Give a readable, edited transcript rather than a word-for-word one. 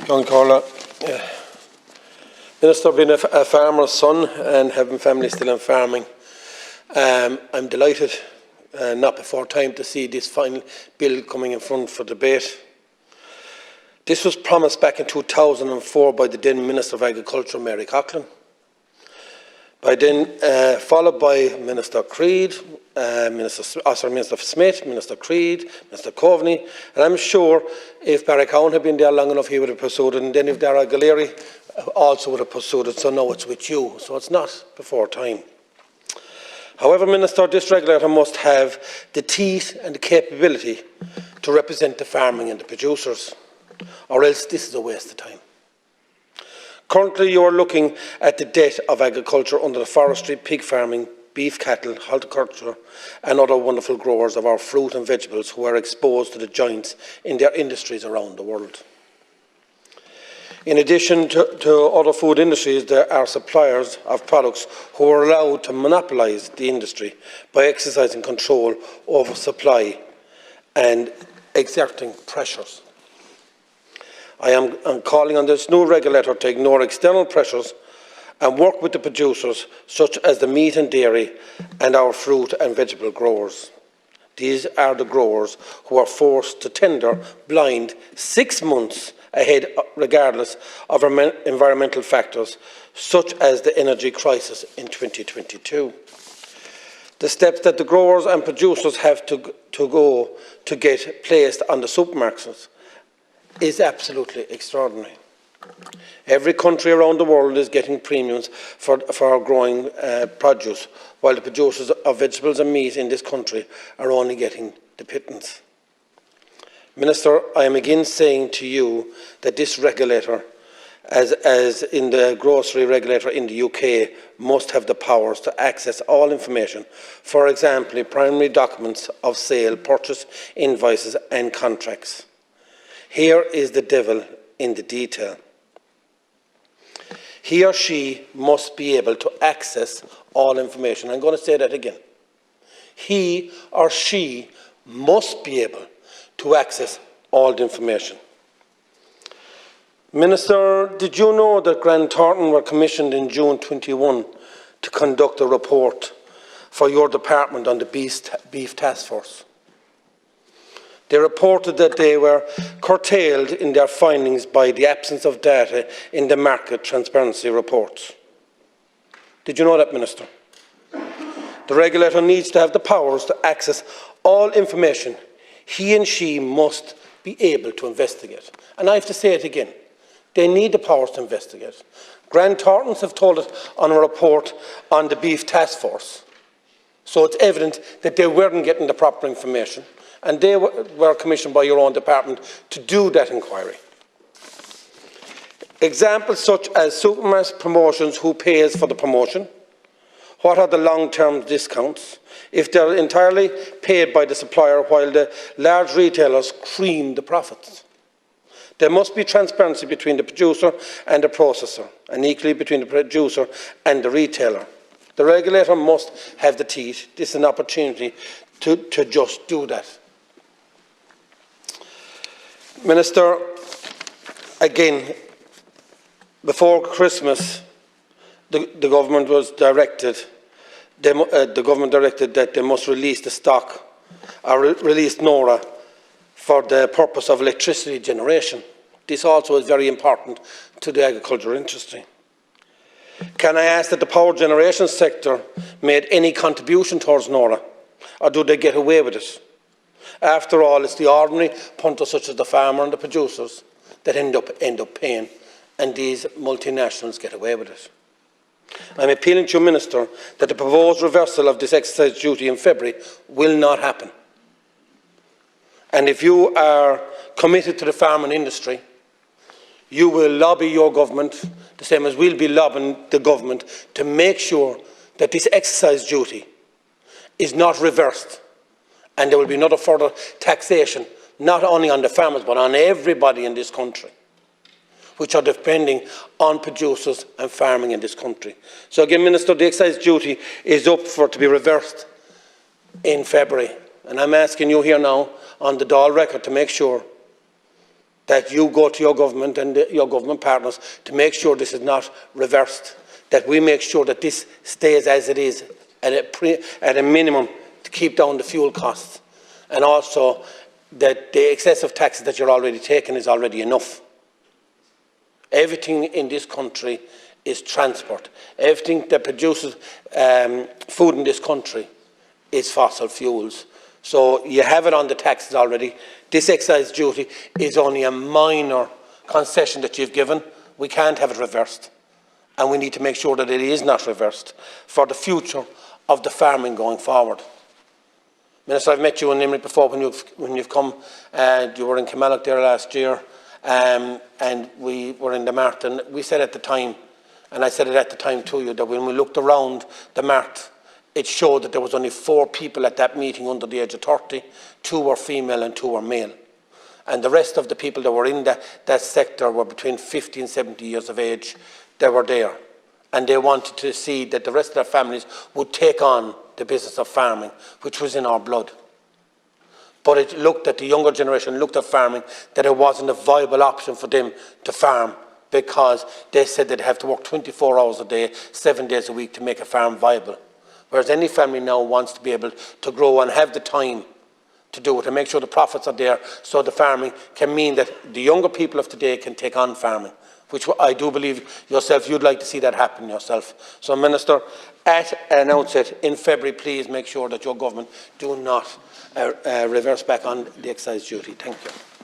John Carla. Minister, being a farmer's son and having family still in farming, I'm delighted, not before time, to see this final bill coming in front for debate. This was promised back in 2004 by the then Minister of Agriculture, Mary Coughlin. By then, followed by Minister Creed, Minister Smith, Minister Creed, Minister Coveney, and I'm sure if Barry Cowan had been there long enough, he would have pursued it, and then if Dara Galeri also would have pursued it, so now it's with you, so it's not before time. However, Minister, this regulator must have the teeth and the capability to represent the farming and the producers, or else this is a waste of time. Currently, you are looking at the debt of agriculture under the forestry, pig farming, beef cattle, horticulture and other wonderful growers of our fruit and vegetables who are exposed to the giants in their industries around the world. In addition to other food industries, there are suppliers of products who are allowed to monopolise the industry by exercising control over supply and exerting pressures. I am calling on this new regulator to ignore external pressures and work with the producers such as the meat and dairy and our fruit and vegetable growers. These are the growers who are forced to tender blind 6 months ahead regardless of environmental factors such as the energy crisis in 2022. The steps that the growers and producers have to go to get placed on the supermarkets is absolutely extraordinary. Every country around the world is getting premiums for growing produce, while the producers of vegetables and meat in this country are only getting the pittance. Minister, I am again saying to you that this regulator, as in the grocery regulator in the UK, must have the powers to access all information, for example, primary documents of sale, purchase, invoices and contracts. Here is the devil in the detail. He or she must be able to access all information. I'm going to say that again. He or she must be able to access all the information. Minister, did you know that Grant Thornton were commissioned in June 21 to conduct a report for your department on the beef task force? They reported that they were curtailed in their findings by the absence of data in the market transparency reports. Did you know that, Minister? The regulator needs to have the powers to access all information. He and she must be able to investigate. And I have to say it again. They need the powers to investigate. Grant Thorntons have told us on a report on the beef task force. So it's evident that they weren't getting the proper information. And they were commissioned by your own department to do that inquiry. Examples such as supermarket promotions, who pays for the promotion, what are the long-term discounts, if they're entirely paid by the supplier while the large retailers cream the profits. There must be transparency between the producer and the processor, and equally between the producer and the retailer. The regulator must have the teeth. This is an opportunity to just do that. Minister, again, before Christmas, the government directed that they must release the stock, or release NORA, for the purpose of electricity generation. This also is very important to the agricultural industry. Can I ask that the power generation sector made any contribution towards NORA, or do they get away with it? After all, it's the ordinary punters such as the farmer and the producers that end up paying, and these multinationals get away with it. I'm appealing to you, Minister, that the proposed reversal of this exercise duty in February will not happen. And if you are committed to the farming industry, you will lobby your government, the same as we'll be lobbying the government, to make sure that this exercise duty is not reversed. And there will be another further taxation, not only on the farmers, but on everybody in this country, which are depending on producers and farming in this country. So again, Minister, the excise duty is up for to be reversed in February. And I'm asking you here now, on the Dáil record, to make sure that you go to your government and your government partners to make sure this is not reversed, that we make sure that this stays as it is at a minimum to keep down the fuel costs, and also that the excessive taxes that you're already taking is already enough. Everything in this country is transport. Everything that produces food in this country is fossil fuels. So you have it on the taxes already. This excise duty is only a minor concession that you've given. We can't have it reversed. And we need to make sure that it is not reversed for the future of the farming going forward. Minister, I've met you in Limerick before when you've come. You were in Kilmallock there last year, and we were in the mart, and we said at the time, and I said it at the time to you, that when we looked around the mart, it showed that there was only 4 people at that meeting under the age of 30. 2 were female and 2 were male. And the rest of the people that were in that sector were between 50 and 70 years of age. They were there. And they wanted to see that the rest of their families would take on the business of farming, which was in our blood. But it looked at the younger generation, looked at farming, that it wasn't a viable option for them to farm, because they said they'd have to work 24 hours a day, 7 days a week to make a farm viable. Whereas any family now wants to be able to grow and have the time to do it and make sure the profits are there, so the farming can mean that the younger people of today can take on farming, which I do believe yourself, you'd like to see that happen yourself. So, Minister, at an outset in February, please make sure that your government do not reverse back on the excise duty. Thank you.